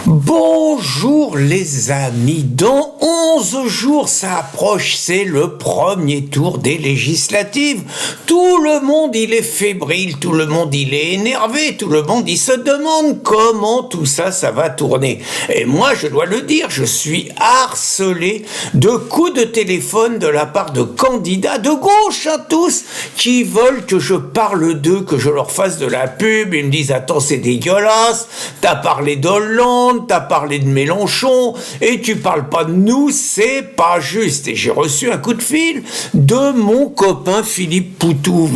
Bonjour les amis, dans 11 jours ça approche, c'est le premier tour des législatives. Tout le monde il est fébrile, tout le monde il est énervé, tout le monde il se demande comment tout ça va tourner. Et moi je dois le dire, je suis harcelé de coups de téléphone de la part de candidats de gauche, tous, qui veulent que je parle d'eux, que je leur fasse de la pub. Ils me disent attends c'est dégueulasse, t'as parlé d'Hollande, t'as parlé de Mélenchon et tu parles pas de nous, c'est pas juste. Et j'ai reçu un coup de fil de mon copain Philippe Poutou.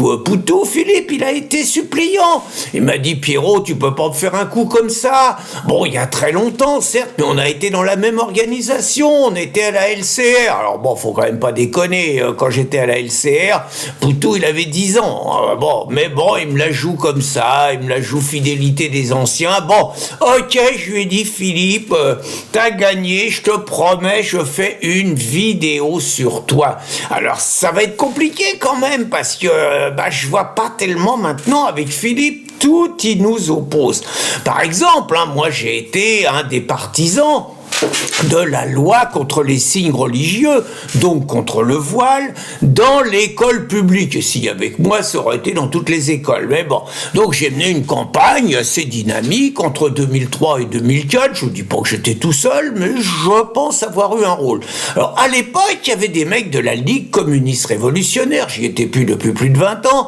Philippe, il a été suppliant. Il m'a dit Pierrot, tu peux pas me faire un coup comme ça. Bon, il y a très longtemps, certes, mais on a été dans la même organisation, on était à la LCR. Alors bon, faut quand même pas déconner. Quand j'étais à la LCR, Poutou, il avait 10 ans. Mais bon, il me la joue comme ça, il me la joue fidélité des anciens. Bon, ok, je lui ai dit Philippe, t'as gagné, je te promets, je fais une vidéo sur toi. Alors ça va être compliqué quand même parce que je vois pas tellement maintenant avec Philippe, tout il nous oppose. Par exemple, moi j'ai été un des partisans de la loi contre les signes religieux, donc contre le voile, dans l'école publique. Et s'il y avait que moi, ça aurait été dans toutes les écoles. Mais bon, donc j'ai mené une campagne assez dynamique entre 2003 et 2004. Je ne dis pas que j'étais tout seul, mais je pense avoir eu un rôle. Alors à l'époque, il y avait des mecs de la Ligue communiste révolutionnaire, j'y étais plus depuis plus de 20 ans,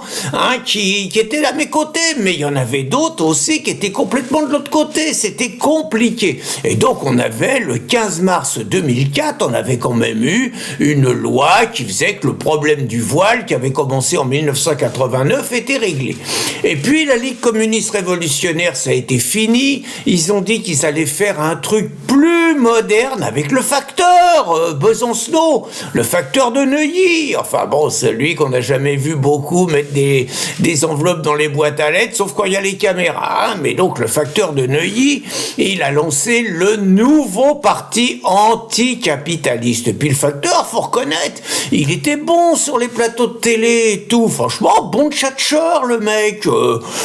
qui étaient à mes côtés, mais il y en avait d'autres aussi qui étaient complètement de l'autre côté. C'était compliqué. Et donc on avait le 15 mars 2004, on avait quand même eu une loi qui faisait que le problème du voile, qui avait commencé en 1989, était réglé. Et puis la Ligue communiste révolutionnaire, ça a été fini. Ils ont dit qu'ils allaient faire un truc plus moderne avec le facteur Besancenot, le facteur de Neuilly. Enfin bon, celui qu'on n'a jamais vu beaucoup mettre des enveloppes dans les boîtes à lettres, sauf quand il y a les caméras. Mais donc le facteur de Neuilly, il a lancé le nouveau parti anticapitaliste. Et puis le facteur, faut reconnaître, il était bon sur les plateaux de télé et tout. Franchement, bon tchatcheur, le mec.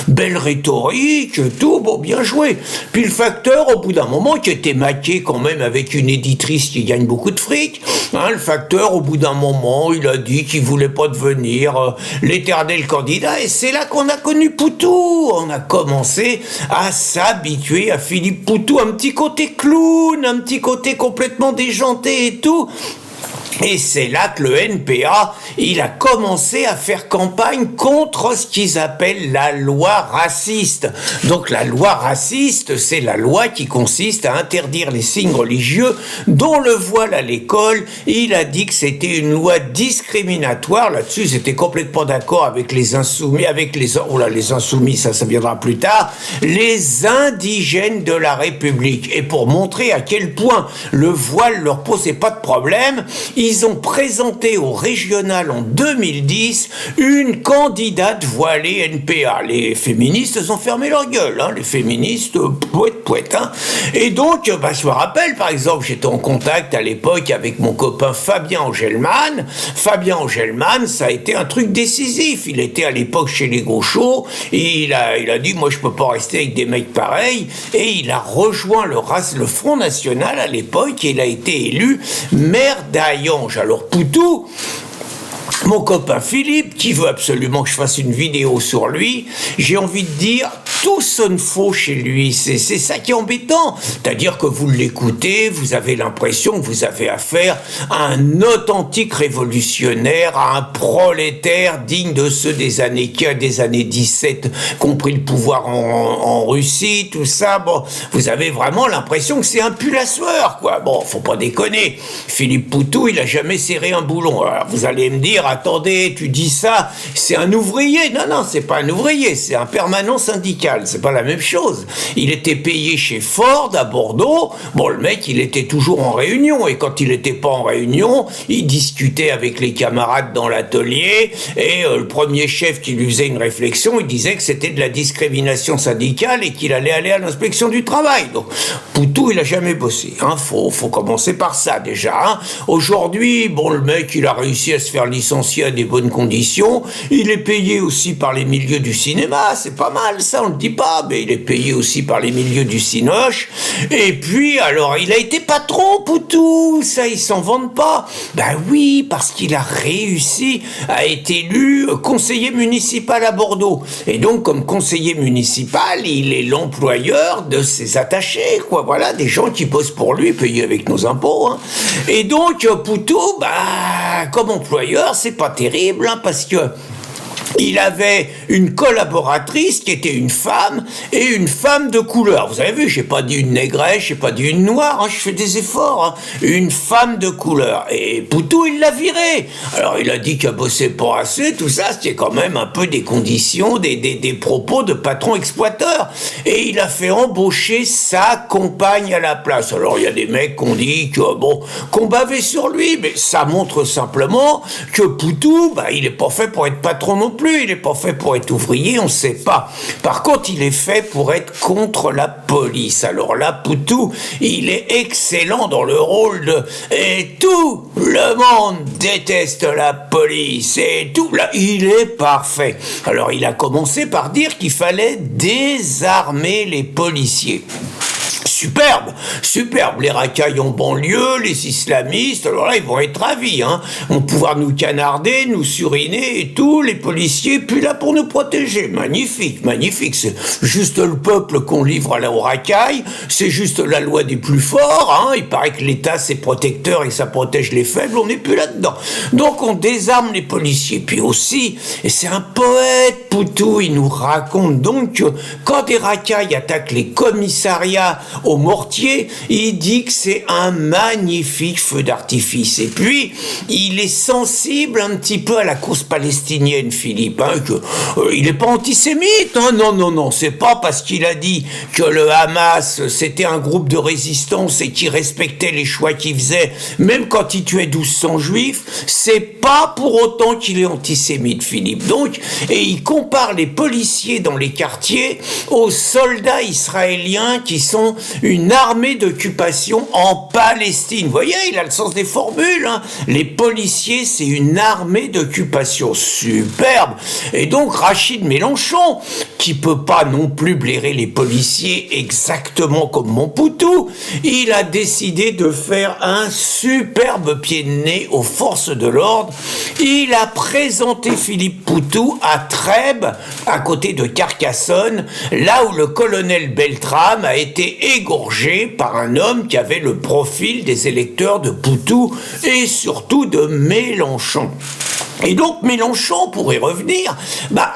Belle rhétorique, tout. Bon, bien joué. Puis le facteur, au bout d'un moment, qui était maqué quand même avec une éditrice qui gagne beaucoup de fric, le facteur, au bout d'un moment, il a dit qu'il voulait pas devenir l'éternel candidat. Et c'est là qu'on a connu Poutou. On a commencé à s'habituer à Philippe Poutou. Un petit côté clown, un petit côté complètement déjanté et tout. Et c'est là que le NPA, il a commencé à faire campagne contre ce qu'ils appellent la loi raciste. Donc la loi raciste, c'est la loi qui consiste à interdire les signes religieux, dont le voile à l'école. Il a dit que c'était une loi discriminatoire. Là-dessus, j'étais complètement d'accord avec les insoumis, les insoumis, ça viendra plus tard, les indigènes de la République. Et pour montrer à quel point le voile leur posait pas de problème, ils ont présenté au régional en 2010 une candidate voilée NPA. Les féministes ont fermé leur gueule, les féministes, pouette. Et donc, je me rappelle, par exemple, j'étais en contact à l'époque avec mon copain Fabien Engelmann. Fabien Engelmann, ça a été un truc décisif. Il était à l'époque chez les gauchos, et il a dit, moi je peux pas rester avec des mecs pareils, et il a rejoint le Front National à l'époque, et il a été élu maire d'Hayange. Alors Poutou, mon copain Philippe, qui veut absolument que je fasse une vidéo sur lui, j'ai envie de dire, tout sonne faux chez lui. C'est ça qui est embêtant. C'est-à-dire que vous l'écoutez, vous avez l'impression que vous avez affaire à un authentique révolutionnaire, à un prolétaire digne de ceux des années 17, compris le pouvoir en Russie, tout ça. Bon, vous avez vraiment l'impression que c'est un pull à sueur, quoi. Bon, faut pas déconner. Philippe Poutou, il a jamais serré un boulon. Alors, vous allez me dire, attendez, tu dis ça, c'est un ouvrier. Non, c'est pas un ouvrier, c'est un permanent syndical. C'est pas la même chose. Il était payé chez Ford à Bordeaux. Bon, le mec, il était toujours en réunion. Et quand il n'était pas en réunion, il discutait avec les camarades dans l'atelier. Et le premier chef qui lui faisait une réflexion, il disait que c'était de la discrimination syndicale et qu'il allait aller à l'inspection du travail. Donc, Poutou, il a jamais bossé. Faut commencer par ça, déjà. Aujourd'hui, bon, le mec, il a réussi à se faire licencier à des bonnes conditions. Il est payé aussi par les milieux du cinéma. C'est pas mal, ça, on le dit pas, mais il est payé aussi par les milieux du Cinoche. Et puis, alors, il a été patron, Poutou, ça, il s'en vante pas. Ben oui, parce qu'il a réussi à être élu conseiller municipal à Bordeaux. Et donc, comme conseiller municipal, il est l'employeur de ses attachés, quoi. Voilà, des gens qui bossent pour lui, payés avec nos impôts, hein. Et donc, Poutou, bah, comme employeur, c'est pas terrible, hein, parce que il avait une collaboratrice qui était une femme, et une femme de couleur. Vous avez vu, j'ai pas dit une négresse, j'ai pas dit une noire, hein, je fais des efforts, hein. Une femme de couleur. Et Poutou, il l'a virée. Alors, il a dit qu'elle bossait pas assez, tout ça, c'était quand même un peu des conditions, des propos de patron exploiteur. Et il a fait embaucher sa compagne à la place. Alors, il y a des mecs qui ont dit que, bon, qu'on bavait sur lui, mais ça montre simplement que Poutou, bah, il est pas fait pour être patron non plus. Il n'est pas fait pour être ouvrier, on ne sait pas. Par contre, il est fait pour être contre la police. Alors là, Poutou, il est excellent dans le rôle de... Et tout le monde déteste la police. Et tout, là, il est parfait. Alors, il a commencé par dire qu'il fallait désarmer les policiers. Superbe, les racailles en banlieue, les islamistes, alors là, ils vont être ravis, hein. Ils vont pouvoir nous canarder, nous suriner et tout, les policiers, puis là pour nous protéger. Magnifique, c'est juste le peuple qu'on livre aux racailles, c'est juste la loi des plus forts, hein. Il paraît que l'État, c'est protecteur et ça protège les faibles, on n'est plus là-dedans. Donc on désarme les policiers, puis aussi, et c'est un poète, Poutou, il nous raconte donc que quand des racailles attaquent les commissariats au mortier, il dit que c'est un magnifique feu d'artifice. Et puis, il est sensible un petit peu à la cause palestinienne, Philippe, hein, il n'est pas antisémite, hein, non, c'est pas parce qu'il a dit que le Hamas, c'était un groupe de résistance et qui respectait les choix qu'il faisait, même quand il tuait 1200 juifs, c'est pas pour autant qu'il est antisémite, Philippe. Donc, et il compare les policiers dans les quartiers aux soldats israéliens qui sont une armée d'occupation en Palestine. Vous voyez, il a le sens des formules, hein. Les policiers, c'est une armée d'occupation. Superbe. Et donc, Rachid Mélenchon, qui peut pas non plus blairer les policiers exactement comme mon Poutou, il a décidé de faire un superbe pied de nez aux forces de l'ordre. Il a présenté Philippe Poutou à Trèbes, à côté de Carcassonne, là où le colonel Beltrame a été égorgé par un homme qui avait le profil des électeurs de Poutou et surtout de Mélenchon. Et donc Mélenchon, pour y revenir,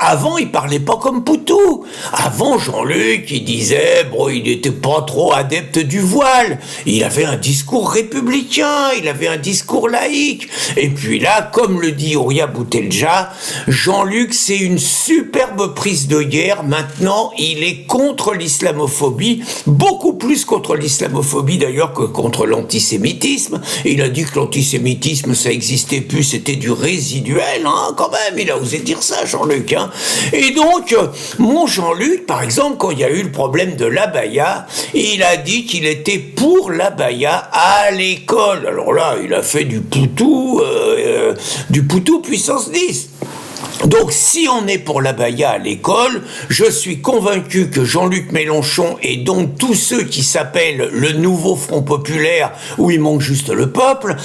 avant il parlait pas comme Poutou. Avant Jean-Luc, il disait, bon, il n'était pas trop adepte du voile. Il avait un discours républicain, il avait un discours laïque. Et puis là, comme le dit Ouria Boutelja, Jean-Luc, c'est une superbe prise de guerre. Maintenant, il est contre l'islamophobie, beaucoup plus contre l'islamophobie d'ailleurs que contre l'antisémitisme. Il a dit que l'antisémitisme, ça existait plus, c'était du résiduel. Quand même, il a osé dire ça, Jean-Luc. Hein. Et donc, mon Jean-Luc, par exemple, quand il y a eu le problème de l'abaya, il a dit qu'il était pour l'abaya à l'école. Alors là, il a fait du Poutou puissance 10. Donc, si on est pour l'abaya à l'école, je suis convaincu que Jean-Luc Mélenchon et donc tous ceux qui s'appellent le nouveau Front Populaire, où il manque juste le peuple,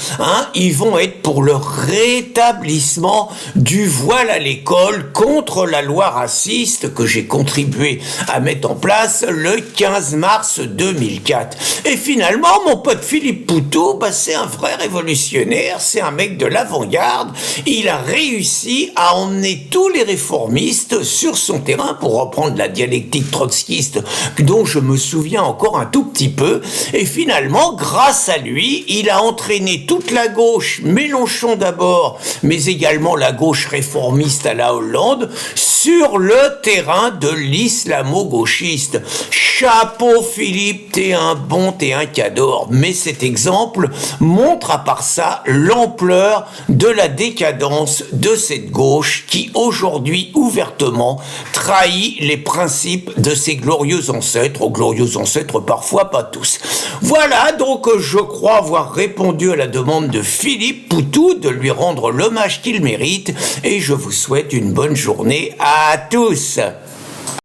ils vont être pour le rétablissement du voile à l'école contre la loi raciste que j'ai contribué à mettre en place le 15 mars 2004. Et finalement, mon pote Philippe Poutou, c'est un vrai révolutionnaire, c'est un mec de l'avant-garde, il a réussi à emmener tous les réformistes sur son terrain, pour reprendre la dialectique trotskiste dont je me souviens encore un tout petit peu, et finalement, grâce à lui, il a entraîné toute la gauche, Mélenchon d'abord, mais également la gauche réformiste à la Hollande, sur le terrain de l'islamo-gauchiste. Chapeau Philippe, t'es un cador. Mais cet exemple montre à part ça l'ampleur de la décadence de cette gauche qui aujourd'hui ouvertement trahit les principes de ses glorieux ancêtres, aux glorieux ancêtres parfois pas tous. Voilà, donc je crois avoir répondu à la demande de Philippe Poutou de lui rendre l'hommage qu'il mérite, et je vous souhaite une bonne journée à tous.